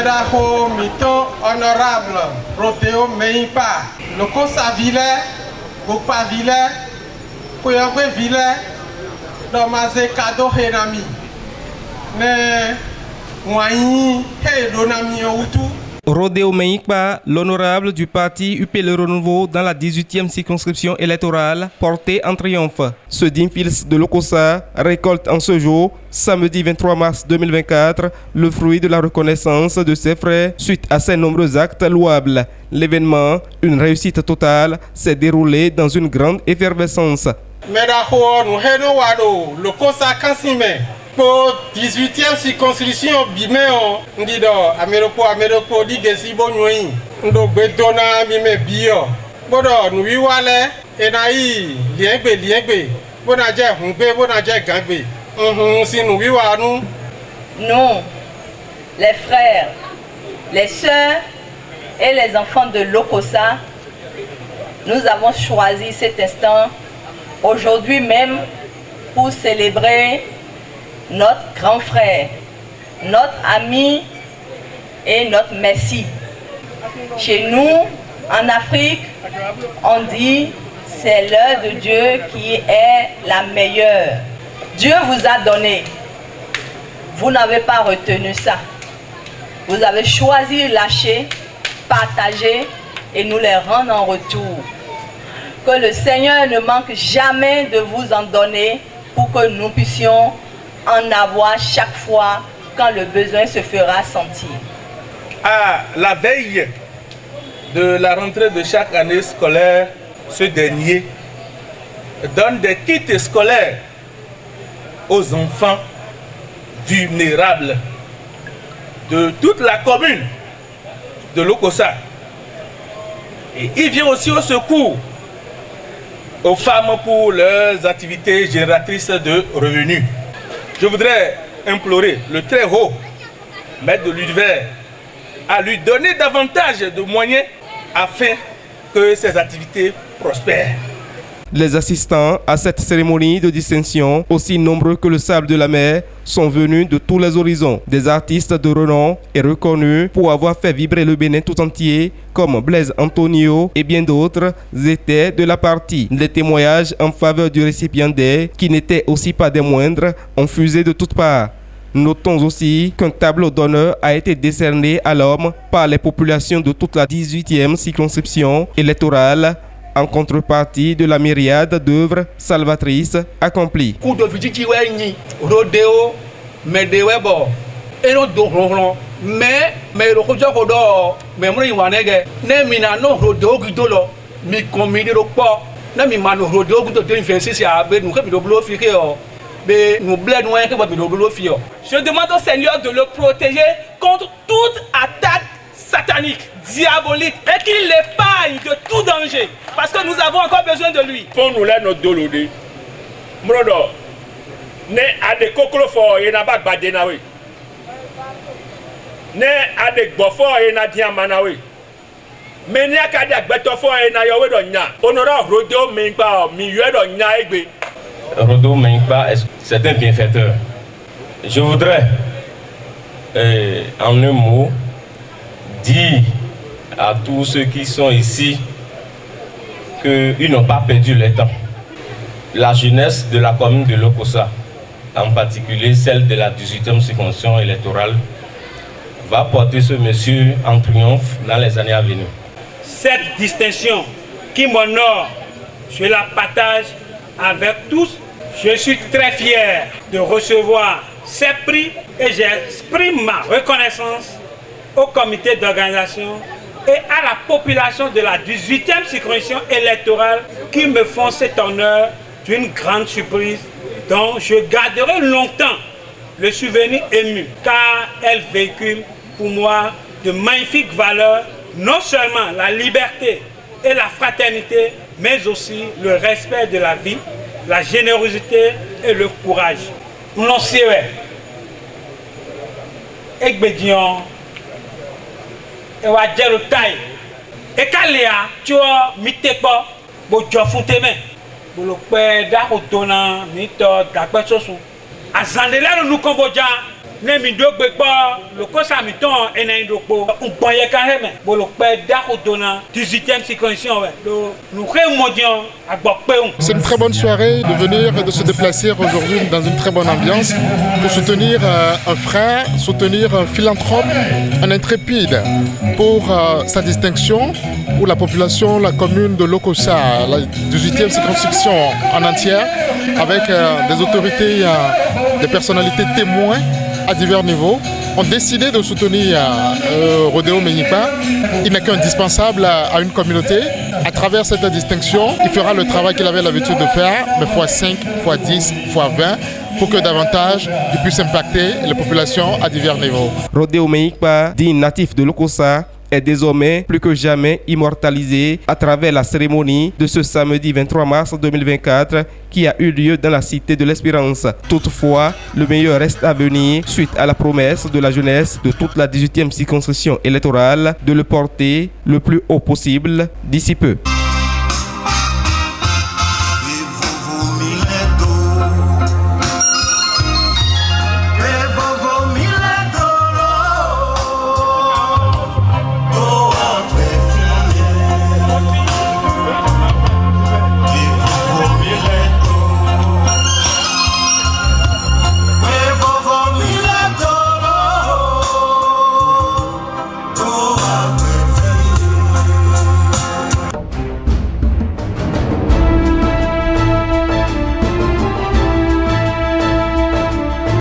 Mesdames, mito honorable, Rodeo Meipa, le Kosa Ville, Gopa Ville, Koyagwe Ville, Domaze Kado Henami, Ne Mwayi He Donami Outu. Rodeo Meikpa, l'honorable du parti UP Le Renouveau dans la 18e circonscription électorale, porté en triomphe. Ce digne fils de l'Okosa récolte en ce jour, samedi 23 mars 2024, le fruit de la reconnaissance de ses frères suite à ses nombreux actes louables. L'événement, une réussite totale, s'est déroulé dans une grande effervescence. Medaho, nous heno wado, l'Okosa Kansime. Pour 18e circonscription Bimeo, ndido Ameropo digesi bonyoyi, ndo bedona mime bio. Bodo nui wale, enai liengbe, bona je hungbe, bona je gangbe. Si nui wanu. Nous, les frères, les sœurs et les enfants de l'Okosa, nous avons choisi cet instant, aujourd'hui même, pour célébrer notre grand frère, notre ami et notre messie. Chez nous, en Afrique, on dit c'est l'heure de Dieu qui est la meilleure. Dieu vous a donné. Vous n'avez pas retenu ça. Vous avez choisi lâcher, partager et nous les rendre en retour. Que le Seigneur ne manque jamais de vous en donner pour que nous puissions en avoir chaque fois quand le besoin se fera sentir. À la veille de la rentrée de chaque année scolaire, ce dernier donne des kits scolaires aux enfants vulnérables de toute la commune de l'Okosa. Et il vient aussi au secours aux femmes pour leurs activités génératrices de revenus. Je voudrais implorer le très haut maître de l'univers à lui donner davantage de moyens afin que ces activités prospèrent. Les assistants à cette cérémonie de distinction, aussi nombreux que le sable de la mer, sont venus de tous les horizons. Des artistes de renom et reconnus pour avoir fait vibrer le Bénin tout entier, comme Blaise Antonio et bien d'autres, étaient de la partie. Les témoignages en faveur du récipiendaire, qui n'étaient aussi pas des moindres, ont fusé de toutes parts. Notons aussi qu'un tableau d'honneur a été décerné à l'homme par les populations de toute la 18e circonscription électorale, en contrepartie de la myriade d'œuvres salvatrices accomplies. Rodeo, Medewebo, et non d'Oron, mais le Rojo, mais moi, ne mina no rodeo guidolo, mi commune le port, ne mi mano rodeo guido de l'influence à Abed, nous capitons blofio, mais nous bled moins que votre blofio. Je demande au Seigneur de le protéger contre toute attaque satanique, diabolique, et qu'il l'épargne de tout danger, parce que nous avons encore besoin de lui. Faut nous l'aider notre dolodé. Mrodo, ne a des coquelofos et n'a pas de badenawe. Ne a des bofos et n'a diamanawe. Mais n'y a qu'à des betofos et n'a yawe donya. Honora Rodeo Meipa, milieu donya egbe. Rodeo Meipa, c'est un bienfaiteur. Je voudrais, en un mot, dire à tous ceux qui sont ici qu'ils n'ont pas perdu le temps. La jeunesse de la commune de l'Okosa, en particulier celle de la 18e circonscription électorale, va porter ce monsieur en triomphe dans les années à venir. Cette distinction qui m'honore, je la partage avec tous. Je suis très fier de recevoir ces prix et j'exprime ma reconnaissance au comité d'organisation et à la population de la 18e circonscription électorale qui me font cet honneur d'une grande surprise dont je garderai longtemps le souvenir ému car elle véhicule pour moi de magnifiques valeurs, non seulement la liberté et la fraternité, mais aussi le respect de la vie, la générosité et le courage. Nous sait Ekbedion et Wadjelo Taï et Kaléa, tu as mis tes pas, pour tu as foutu mes. Pour le père d'Arotona, Mito, Dakbetsosu. À Zandela, nous Cambodja, ne mi do gbe gbo Lokosa mi ton ena indokpo unpoye kan heme bo lo pe dakotona 18e circonscription ouais do nous remodion agbokpe. C'est une très bonne soirée de venir et de se déplacer aujourd'hui dans une très bonne ambiance pour soutenir un frère, soutenir un philanthrope, un intrépide pour sa distinction où la population, la commune de Lokosa, la 18e circonscription en entière, avec des autorités, des personnalités témoins à divers niveaux, ont décidé de soutenir Rodéo Menyipa. Il n'est qu'indispensable à une communauté. À travers cette distinction, il fera le travail qu'il avait l'habitude de faire, mais x5, x10, x20, pour que davantage il puisse impacter les populations à divers niveaux. Rodéo Menyipa, dit natif de Lokosa, est désormais plus que jamais immortalisé à travers la cérémonie de ce samedi 23 mars 2024 qui a eu lieu dans la cité de l'Espérance. Toutefois, le meilleur reste à venir suite à la promesse de la jeunesse de toute la 18e circonscription électorale de le porter le plus haut possible d'ici peu.